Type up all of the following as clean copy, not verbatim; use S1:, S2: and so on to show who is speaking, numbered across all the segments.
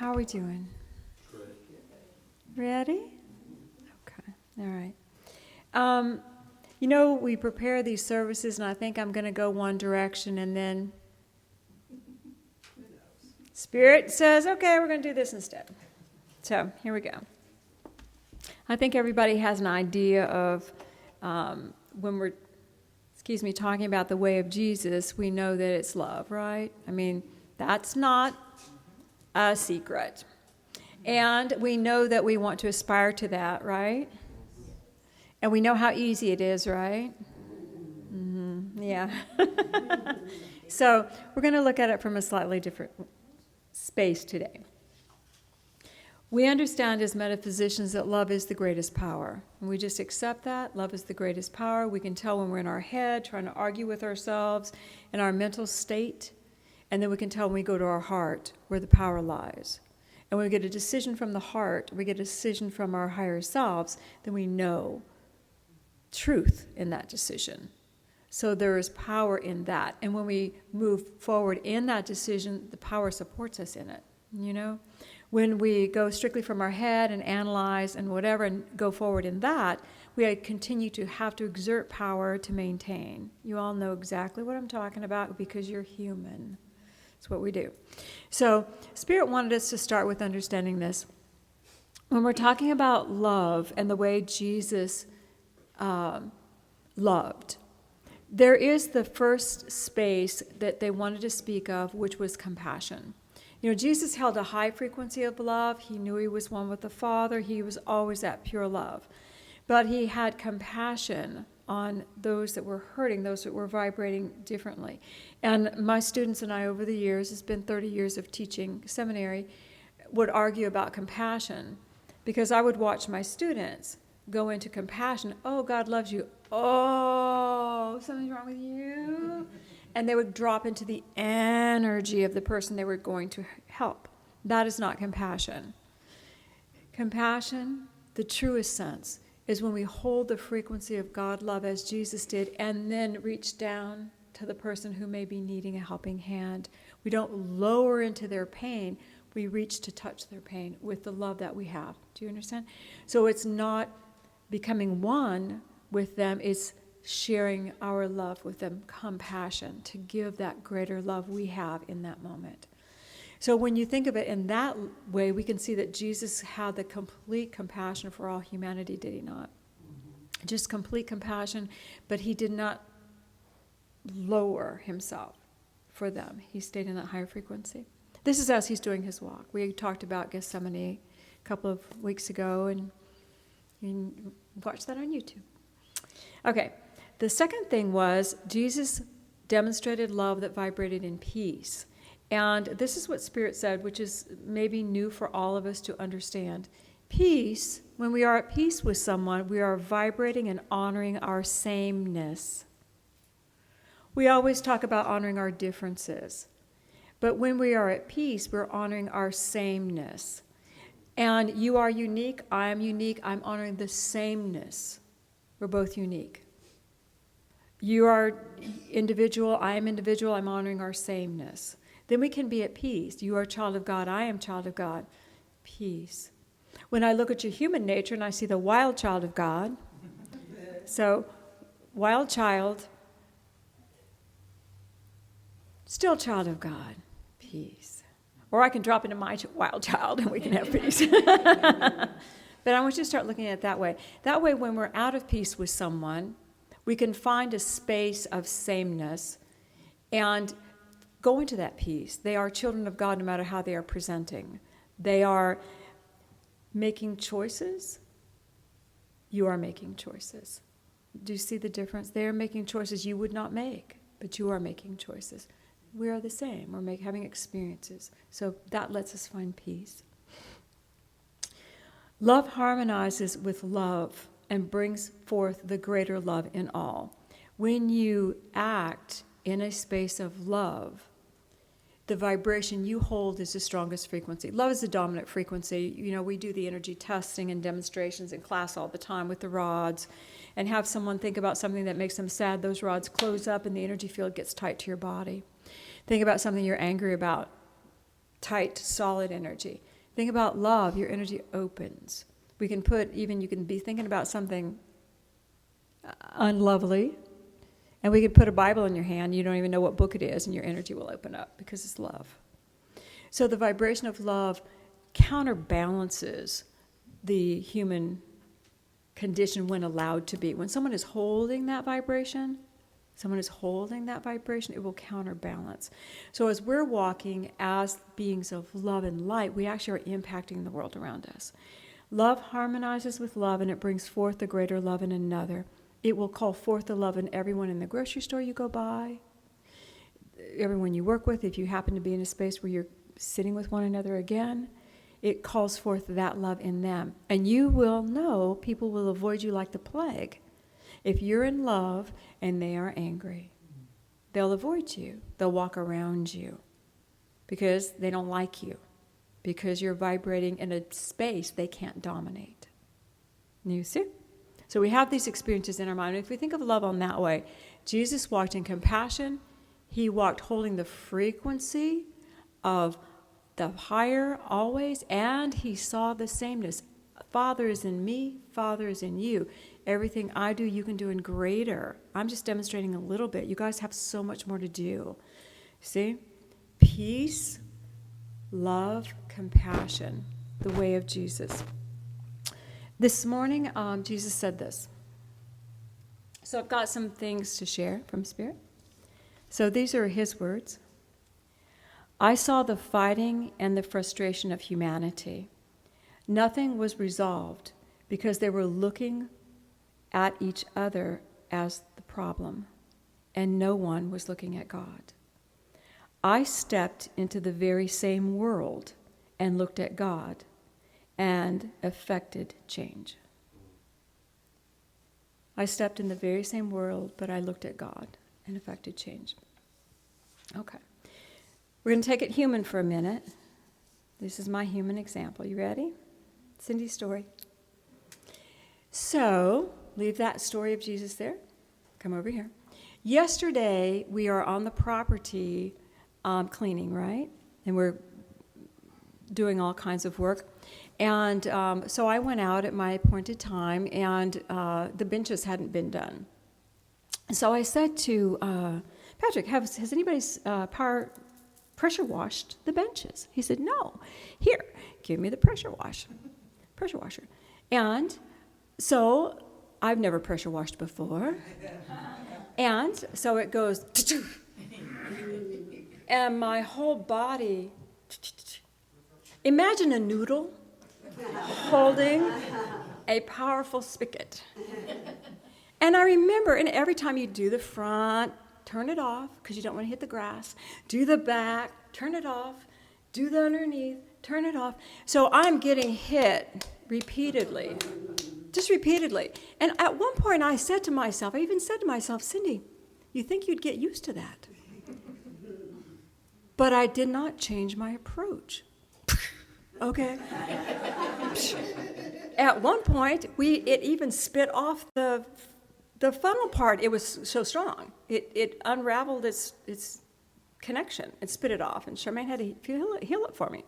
S1: How are we doing? Ready? Okay. All right. We prepare these services, and I think I'm going to go one direction, and then Spirit says, okay, we're going to do this instead. So here we go. I think everybody has an idea of when we're, talking about the way of Jesus, we know that it's love, right? I mean, that's not a secret. And we know that we want to aspire to that, right? And we know how easy it is, right? Mm-hmm. Yeah. So we're going to look at it from a slightly different space today. We understand as metaphysicians that love is the greatest power. And we just accept that. Love is the greatest power. We can tell when we're in our head trying to argue with ourselves in our mental state. And then we can tell when we go to our heart where the power lies. And when we get a decision from the heart, we get a decision from our higher selves, then we know truth in that decision. So there is power in that. And when we move forward in that decision, the power supports us in it, When we go strictly from our head and analyze and whatever and go forward in that, we continue to have to exert power to maintain. You all know exactly what I'm talking about because you're human. That's what we do. So Spirit wanted us to start with understanding this. When we're talking about love and the way Jesus loved, there is the first space that they wanted to speak of, which was compassion. Jesus held a high frequency of love. He knew he was one with the Father. He was always at pure love. But he had compassion on those that were hurting, those that were vibrating differently. And my students and I over the years, it's been 30 years of teaching seminary, would argue about compassion because I would watch my students go into compassion. Oh, God loves you. Oh, something's wrong with you. And they would drop into the energy of the person they were going to help. That is not compassion. Compassion, the truest sense, is when we hold the frequency of God love as Jesus did and then reach down to the person who may be needing a helping hand. We don't lower into their pain. We reach to touch their pain with the love that we have. Do you understand? So it's not becoming one with them. It's sharing our love with them, compassion, to give that greater love we have in that moment. So when you think of it in that way, we can see that Jesus had the complete compassion for all humanity, did he not? Mm-hmm. Just complete compassion, but he did not lower himself for them. He stayed in that higher frequency. This is as he's doing his walk. We talked about Gethsemane a couple of weeks ago, and you can watch that on YouTube. Okay, the second thing was Jesus demonstrated love that vibrated in peace. And this is what Spirit said, which is maybe new for all of us to understand. Peace, when we are at peace with someone, we are vibrating and honoring our sameness. We always talk about honoring our differences. But when we are at peace, we're honoring our sameness. And you are unique, I am unique, I'm honoring the sameness. We're both unique. You are individual, I am individual, I'm honoring our sameness. Then we can be at peace. You are a child of God, I am a child of God. Peace. When I look at your human nature and I see the wild child of God, so wild child, still child of God, peace. Or I can drop into my wild child and we can have peace. But I want you to start looking at it that way. That way, when we're out of peace with someone, we can find a space of sameness and go into that peace. They are children of God no matter how they are presenting. They are making choices. You are making choices. Do you see the difference? They are making choices you would not make, but you are making choices. We are the same. We're having experiences. So that lets us find peace. Love harmonizes with love and brings forth the greater love in all. When you act in a space of love, the vibration you hold is the strongest frequency. Love is the dominant frequency. We do the energy testing and demonstrations in class all the time with the rods and have someone think about something that makes them sad. Those rods close up and the energy field gets tight to your body. Think about something you're angry about. tight, solid energy. Think about love, your energy opens. We can put, even you can be thinking about something unlovely, and we could put a Bible in your hand, you don't even know what book it is, and your energy will open up because it's love. So the vibration of love counterbalances the human condition when allowed to be. When someone is holding that vibration, it will counterbalance. So as we're walking as beings of love and light, we actually are impacting the world around us. Love harmonizes with love, and it brings forth the greater love in another. It will call forth the love in everyone in the grocery store you go by, everyone you work with. If you happen to be in a space where you're sitting with one another again, it calls forth that love in them. And you will know people will avoid you like the plague. If you're in love and they are angry, they'll avoid you. They'll walk around you because they don't like you, because you're vibrating in a space they can't dominate. You see? So we have these experiences in our mind. If we think of love on that way, Jesus walked in compassion. He walked holding the frequency of the higher always, and he saw the sameness. Father is in me, Father is in you. Everything I do, you can do in greater. I'm just demonstrating a little bit. You guys have so much more to do. See? Peace, love, compassion, the way of Jesus. This morning, Jesus said this. So I've got some things to share from Spirit. So these are his words. I saw the fighting and the frustration of humanity. Nothing was resolved because they were looking at each other as the problem, and no one was looking at God. I stepped into the very same world and looked at God and effected change. I stepped in the very same world, but I looked at God and effected change. Okay. We're going to take it human for a minute. This is my human example. You ready? Cindy's story. So, leave that story of Jesus there. Come over here. Yesterday, we are on the property cleaning, right? And we're doing all kinds of work. And so I went out at my appointed time, and the benches hadn't been done. So I said to Patrick, has anybody's pressure washed the benches? He said, no. Here, give me the pressure washer. And so I've never pressure washed before. And so it goes, and my whole body, imagine a noodle holding a powerful spigot. And I remember, and every time you do the front, turn it off, because you don't want to hit the grass. Do the back, turn it off. Do the underneath, turn it off. So I'm getting hit repeatedly, just repeatedly. And at one point I said to myself, Cindy, you think you'd get used to that? But I did not change my approach. Okay. At one point, it even spit off the funnel part. It was so strong. It unraveled its connection and spit it off. And Charmaine had to heal it for me.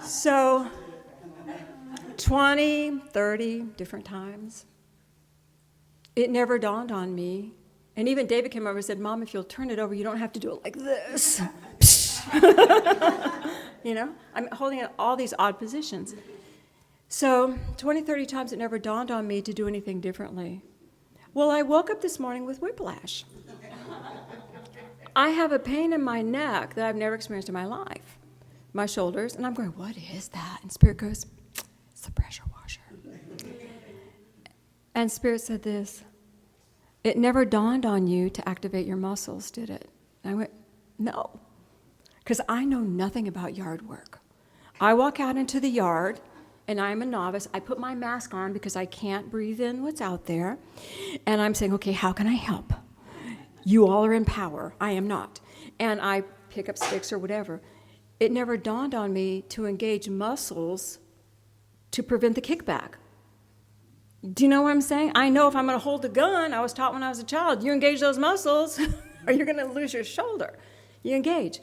S1: So 20, 30 different times. It never dawned on me. And even David came over and said, Mom, if you'll turn it over, you don't have to do it like this. You know, I'm holding it all these odd positions. So 20, 30 times it never dawned on me to do anything differently. Well, I woke up this morning with whiplash. I have a pain in my neck that I've never experienced in my life, my shoulders, and I'm going, what is that? And Spirit goes, it's the pressure washer. And Spirit said this, it never dawned on you to activate your muscles, did it? And I went, no, because I know nothing about yard work. I walk out into the yard, and I'm a novice. I put my mask on because I can't breathe in what's out there. And I'm saying, okay, how can I help? You all are in power. I am not. And I pick up sticks or whatever. It never dawned on me to engage muscles to prevent the kickback. Do you know what I'm saying? I know if I'm going to hold a gun, I was taught when I was a child, you engage those muscles or you're going to lose your shoulder. You engage.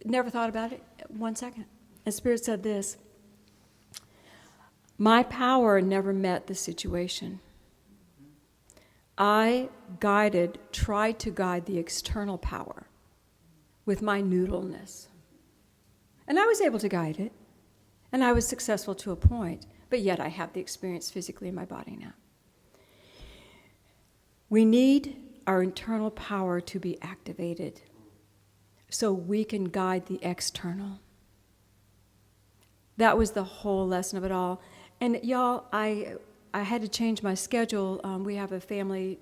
S1: Never thought about it 1 second. And Spirit said this, my power never met the situation. I tried to guide the external power with my noodleness. And I was able to guide it. And I was successful to a point. But yet I have the experience physically in my body now. We need our internal power to be activated so we can guide the external. That was the whole lesson of it all. And y'all, I had to change my schedule. We have a family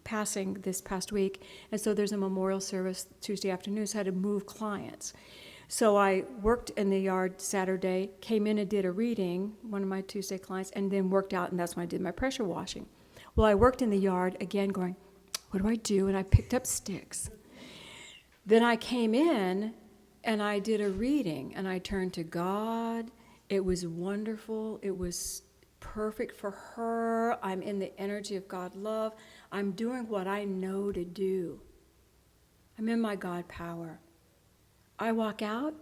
S1: passing this past week, and so there's a memorial service Tuesday afternoon, so I had to move clients. So I worked in the yard Saturday, came in and did a reading, one of my Tuesday clients, and then worked out, and that's when I did my pressure washing. Well, I worked in the yard, again going, what do I do? And I picked up sticks. Then I came in, and I did a reading, and I turned to God. It was wonderful. It was perfect for her. I'm in the energy of God love. I'm doing what I know to do. I'm in my God power. I walk out,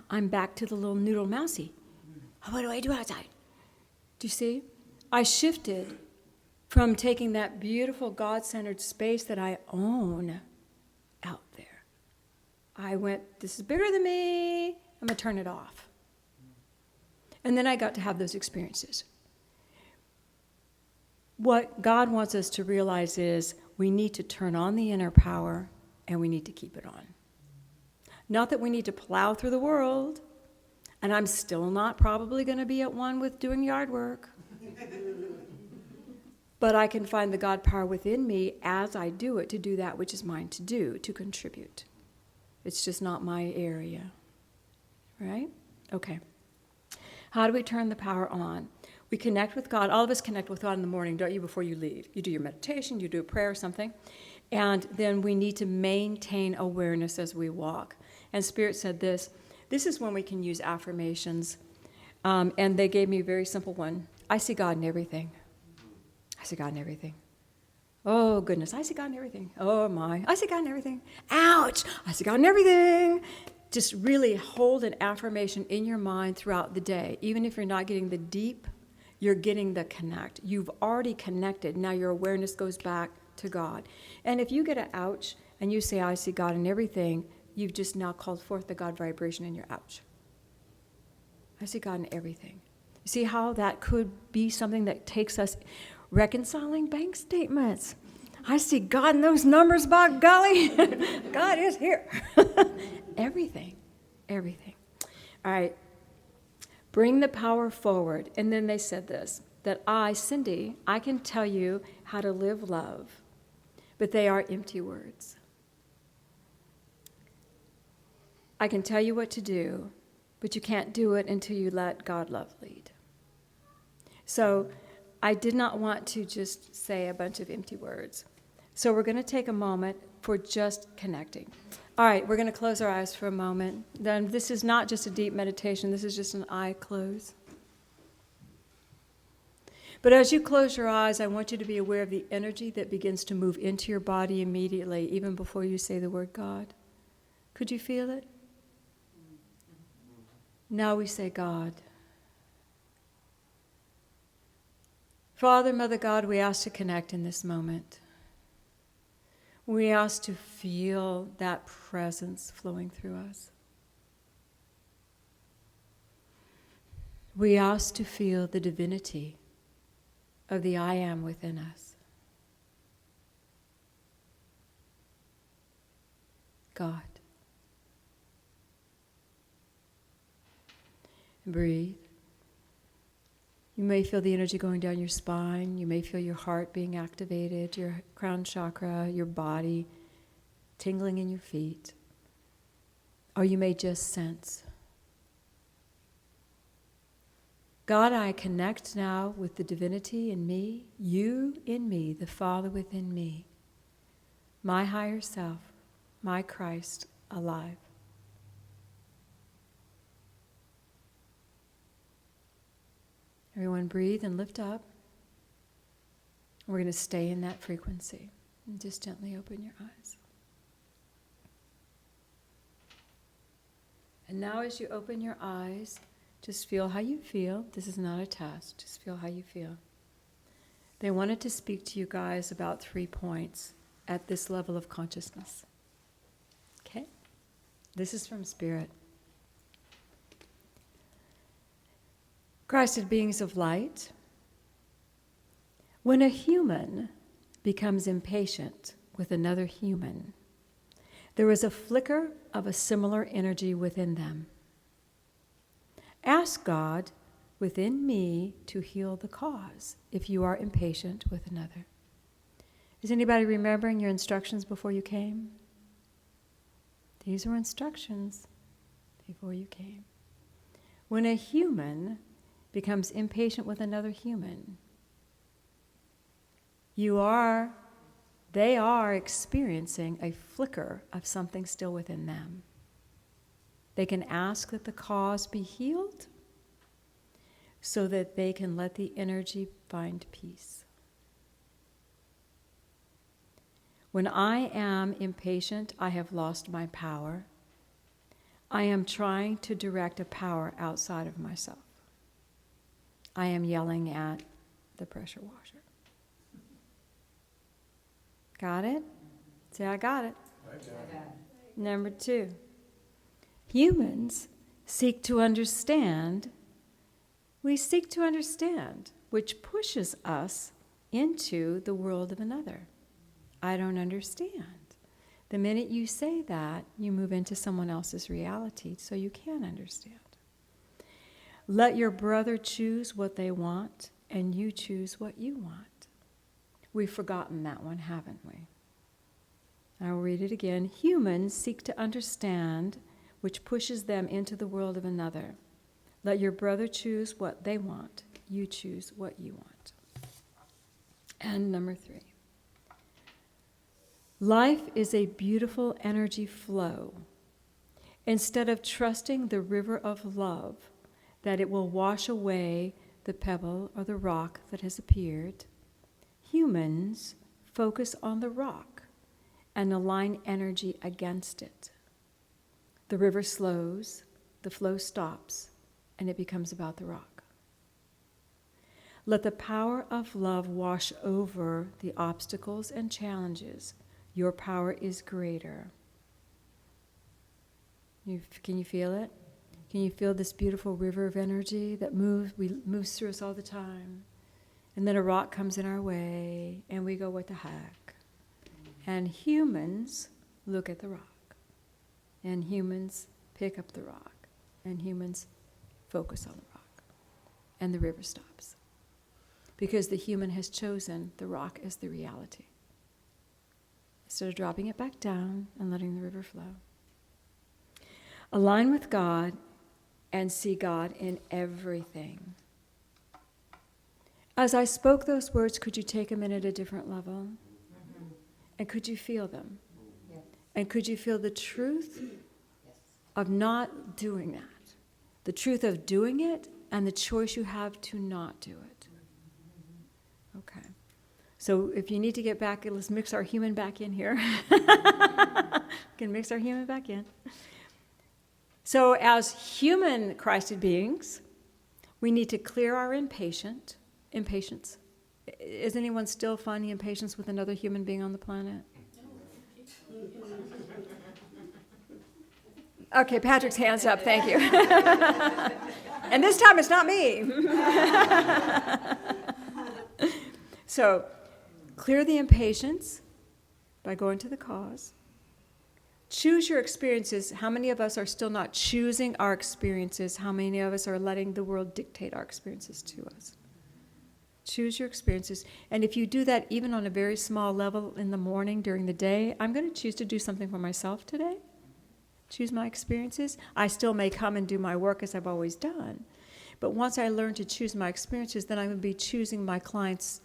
S1: I'm back to the little noodle mousey. What do I do outside? Do you see? I shifted from taking that beautiful God-centered space that I own out there. I went, this is bigger than me, I'm going to turn it off. And then I got to have those experiences. What God wants us to realize is we need to turn on the inner power and we need to keep it on. Not that we need to plow through the world, and I'm still not probably going to be at one with doing yard work. But I can find the God power within me as I do it to do that which is mine to do, to contribute. It's just not my area. Right? Okay. How do we turn the power on? We connect with God. All of us connect with God in the morning, don't you, before you leave? You do your meditation, you do a prayer or something. And then we need to maintain awareness as we walk. And Spirit said this is when we can use affirmations. And they gave me a very simple one. I see God in everything. I see God in everything. Oh, goodness, I see God in everything. Oh, my, I see God in everything. Ouch, I see God in everything. Just really hold an affirmation in your mind throughout the day. Even if you're not getting the deep, you're getting the connect. You've already connected. Now your awareness goes back to God. And if you get an ouch and you say, I see God in everything, you've just now called forth the God vibration in your ouch. I see God in everything. You see how that could be something that takes us reconciling bank statements. I see God in those numbers, by golly. God is here. Everything. Everything. All right. Bring the power forward. And then they said this, that I, Cindy, I can tell you how to live love, but they are empty words. I can tell you what to do, but you can't do it until you let God love lead. So I did not want to just say a bunch of empty words. So we're going to take a moment for just connecting. All right, we're going to close our eyes for a moment. Then this is not just a deep meditation. This is just an eye close. But as you close your eyes, I want you to be aware of the energy that begins to move into your body immediately, even before you say the word God. Could you feel it? Now we say God. Father, Mother God, we ask to connect in this moment. We ask to feel that presence flowing through us. We ask to feel the divinity of the I Am within us. God. Breathe. You may feel the energy going down your spine. You may feel your heart being activated, your crown chakra, your body tingling in your feet. Or you may just sense. God, I connect now with the divinity in me, you in me, the Father within me, my higher self, my Christ alive. Everyone breathe and lift up. We're going to stay in that frequency. And just gently open your eyes. And now as you open your eyes, just feel how you feel. This is not a test. Just feel how you feel. They wanted to speak to you guys about 3 points at this level of consciousness. Okay? This is from Spirit. Christed beings of light, when a human becomes impatient with another human, there is a flicker of a similar energy within them. Ask God within me to heal the cause if you are impatient with another. Is anybody remembering your instructions before you came? These were instructions before you came. When a human becomes impatient with another human, they are experiencing a flicker of something still within them. They can ask that the cause be healed so that they can let the energy find peace. When I am impatient, I have lost my power. I am trying to direct a power outside of myself. I am yelling at the pressure washer. Got it? Say, I got it.
S2: I got it.
S1: Number 2, humans seek to understand. We seek to understand, which pushes us into the world of another. I don't understand. The minute you say that, you move into someone else's reality, so you can understand. Let your brother choose what they want, and you choose what you want. We've forgotten that one, haven't we? I'll read it again. Humans seek to understand, which pushes them into the world of another. Let your brother choose what they want. You choose what you want. And number 3. Life is a beautiful energy flow. Instead of trusting the river of love, that it will wash away the pebble or the rock that has appeared, humans focus on the rock and align energy against it. The river slows, the flow stops, and it becomes about the rock. Let the power of love wash over the obstacles and challenges. Your power is greater. Can you feel it? Can you feel this beautiful river of energy that moves through us all the time? And then a rock comes in our way, and we go, what the heck? And humans look at the rock. And humans pick up the rock. And humans focus on the rock. And the river stops. Because the human has chosen the rock as the reality. Instead of dropping it back down and letting the river flow. Align with God and see God in everything. As I spoke those words, could you take them in at a different level? And could you feel them?
S2: Yes.
S1: And could you feel the truth
S2: Yes.
S1: of not doing that? The truth of doing it and the choice you have to not do it. Okay. So if you need to get back, let's mix our human back in here. We can mix our human back in. So as human Christed beings, we need to clear our impatience. Is anyone still finding impatience with another human being on the planet? Okay, Patrick's hand's up, thank you. And this time it's not me. So, clear the impatience by going to the cause. Choose your experiences. How many of us are still not choosing our experiences? How many of us are letting the world dictate our experiences to us? Choose your experiences. And if you do that even on a very small level in the morning, during the day, I'm going to choose to do something for myself today. Choose my experiences. I still may come and do my work as I've always done. But once I learn to choose my experiences, then I'm going to be choosing my clients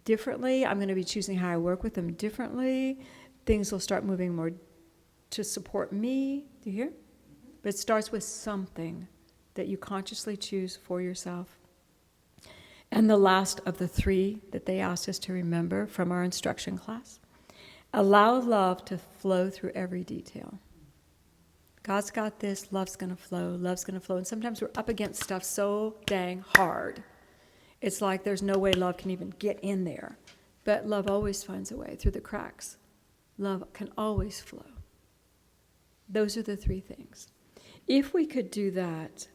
S1: differently. I'm going to be choosing how I work with them differently. Things will start moving more to support me. Do you hear? But it starts with something that you consciously choose for yourself. And the last of the 3 that they asked us to remember from our instruction class, allow love to flow through every detail. God's got this, love's going to flow, love's going to flow. And sometimes we're up against stuff so dang hard. It's like there's no way love can even get in there. But love always finds a way through the cracks. Love can always flow. Those are the three things. If we could do that,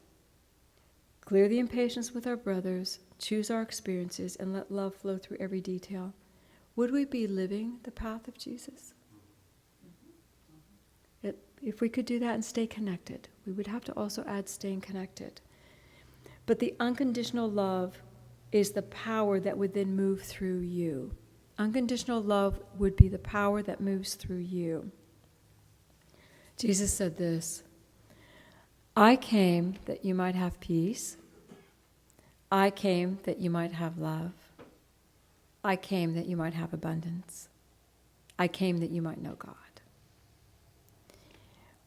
S1: clear the impatience with our brothers, choose our experiences, and let love flow through every detail, would we be living the path of Jesus? If we could do that and stay connected, we would have to also add staying connected. But the unconditional love is the power that would then move through you. Unconditional love would be the power that moves through you. Jesus said this, I came that you might have peace. I came that you might have love. I came that you might have abundance. I came that you might know God.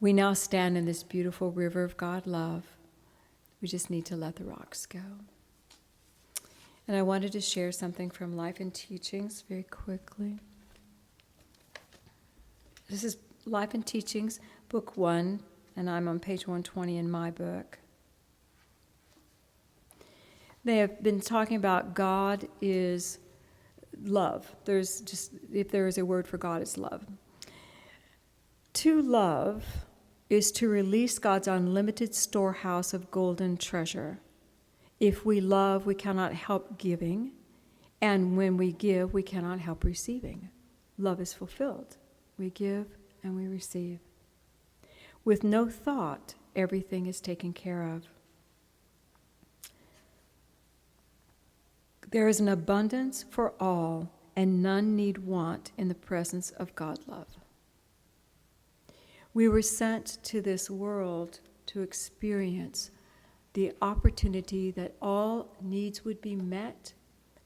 S1: We now stand in this beautiful river of God love. We just need to let the rocks go. And I wanted to share something from Life and Teachings very quickly. This is Life and Teachings, book 1, and I'm on page 120 in my book. They have been talking about God is love. There's just, if there is a word for God, it's love. To love is to release God's unlimited storehouse of golden treasure. If we love, we cannot help giving, and when we give, we cannot help receiving. Love is fulfilled. We give and we receive. With no thought, everything is taken care of. There is an abundance for all, and none need want in the presence of God love. We were sent to this world to experience the opportunity that all needs would be met.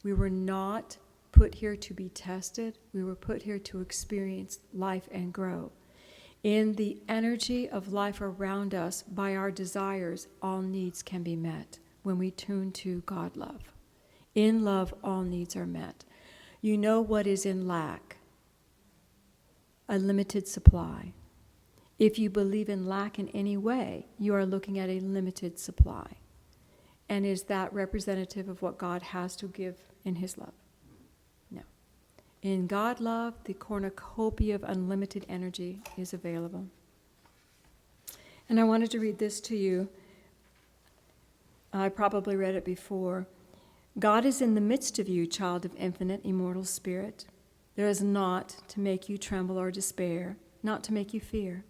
S1: We were not put here to be tested. We were put here to experience life and grow. In the energy of life around us, by our desires, all needs can be met when we tune to God love. In love, all needs are met. You know what is in lack? A limited supply. If you believe in lack in any way, you are looking at a limited supply. And is that representative of what God has to give in His love? No. In God love, the cornucopia of unlimited energy is available. And I wanted to read this to you. I probably read it before. God is in the midst of you, child of infinite, immortal spirit. There is naught to make you tremble or despair, not to make you fear.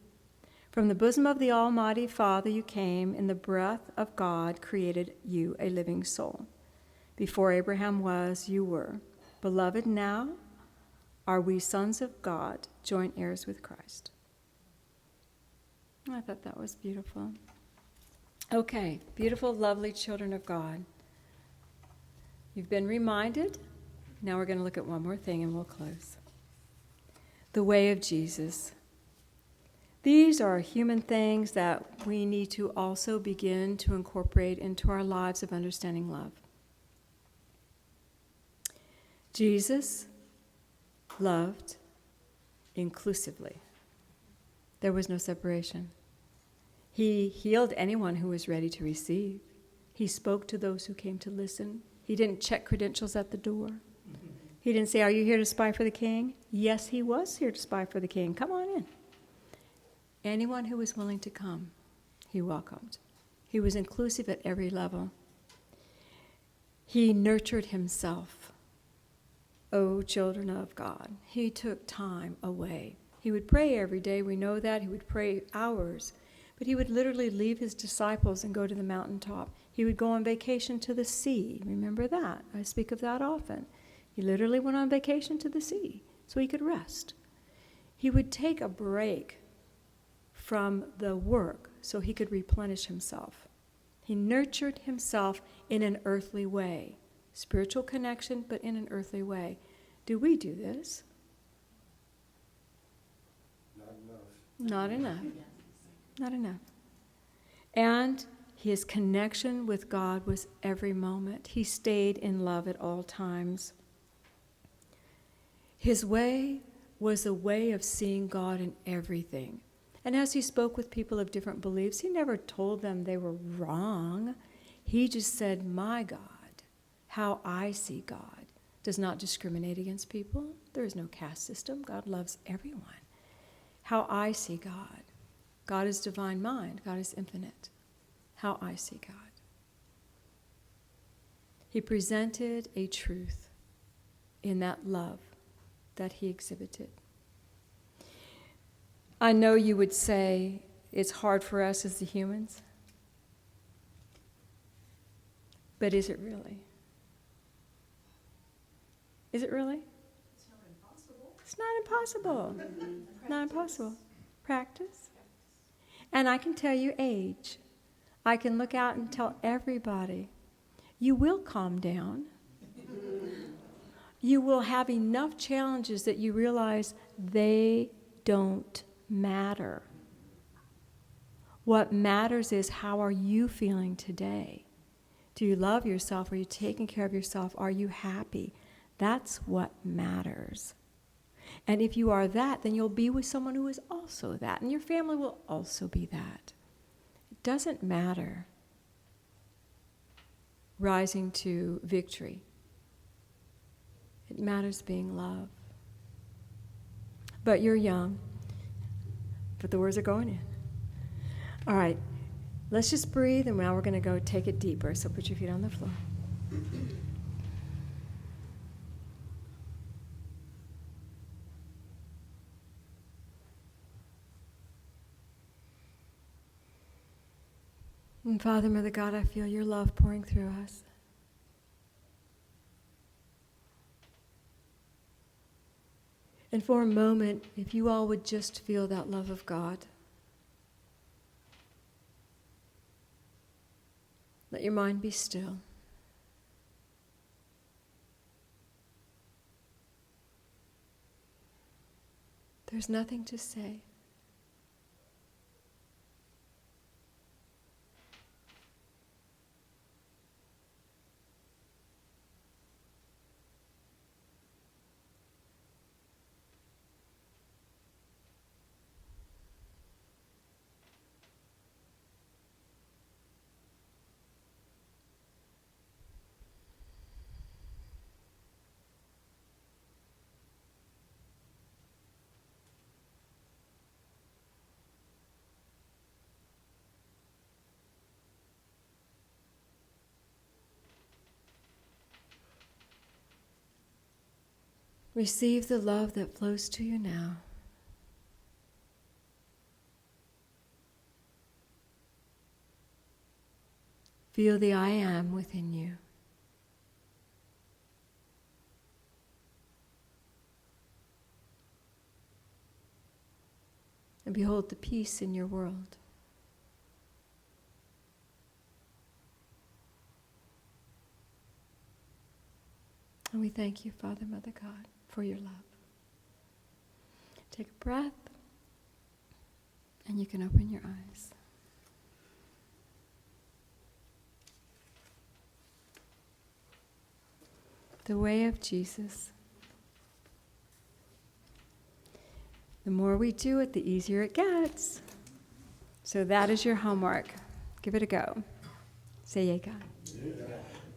S1: From the bosom of the Almighty Father you came, in the breath of God created you a living soul. Before Abraham was, you were. Beloved, now are we sons of God, joint heirs with Christ. I thought that was beautiful. Okay, beautiful, lovely children of God. You've been reminded. Now we're going to look at one more thing and we'll close. The way of Jesus. These are human things that we need to also begin to incorporate into our lives of understanding love. Jesus loved inclusively. There was no separation. He healed anyone who was ready to receive. He spoke to those who came to listen. He didn't check credentials at the door. He didn't say, are you here to spy for the king? Yes, he was here to spy for the king. Come on in. Anyone who was willing to come, he welcomed. He was inclusive at every level. He nurtured himself. Oh, children of God. He took time away. He would pray every day. We know that. He would pray hours. But he would literally leave his disciples and go to the mountaintop. He would go on vacation to the sea. Remember that. I speak of that often. He literally went on vacation to the sea so he could rest. He would take a break from the work so he could replenish himself. He nurtured himself in an earthly way. Spiritual connection, but in an earthly way. Do we do this? Not enough. Not enough. And his connection with God was every moment. He stayed in love at all times. His way was a way of seeing God in everything. And as he spoke with people of different beliefs, he never told them they were wrong. He just said, my God, how I see God, does not discriminate against people. There is no caste system. God loves everyone. How I see God. God is divine mind. God is infinite. How I see God. He presented a truth in that love that he exhibited. I know you would say it's hard for us as the humans, but is it really? Is it really?
S2: It's not impossible.
S1: It's not impossible. Not impossible. Practice. And I can tell you age. I can look out and tell everybody, you will calm down. You will have enough challenges that you realize they don't matter. What matters is, how are you feeling today? Do you love yourself? Are you taking care of yourself? Are you happy? That's what matters. And if you are that, then you'll be with someone who is also that, and your family will also be that. It doesn't matter rising to victory. It matters being love. But you're young. But the words are going in. All right. Let's just breathe, and now we're going to go take it deeper. So put your feet on the floor. And Father, Mother God, I feel your love pouring through us. And for a moment, if you all would just feel that love of God, let your mind be still. There's nothing to say. Receive the love that flows to you now. Feel the I am within you. And behold the peace in your world. And we thank you, Father, Mother God, for your love. Take a breath, and you can open your eyes. The way of Jesus. The more we do it, the easier it gets. So that is your homework. Give it a go. Say, yay, God.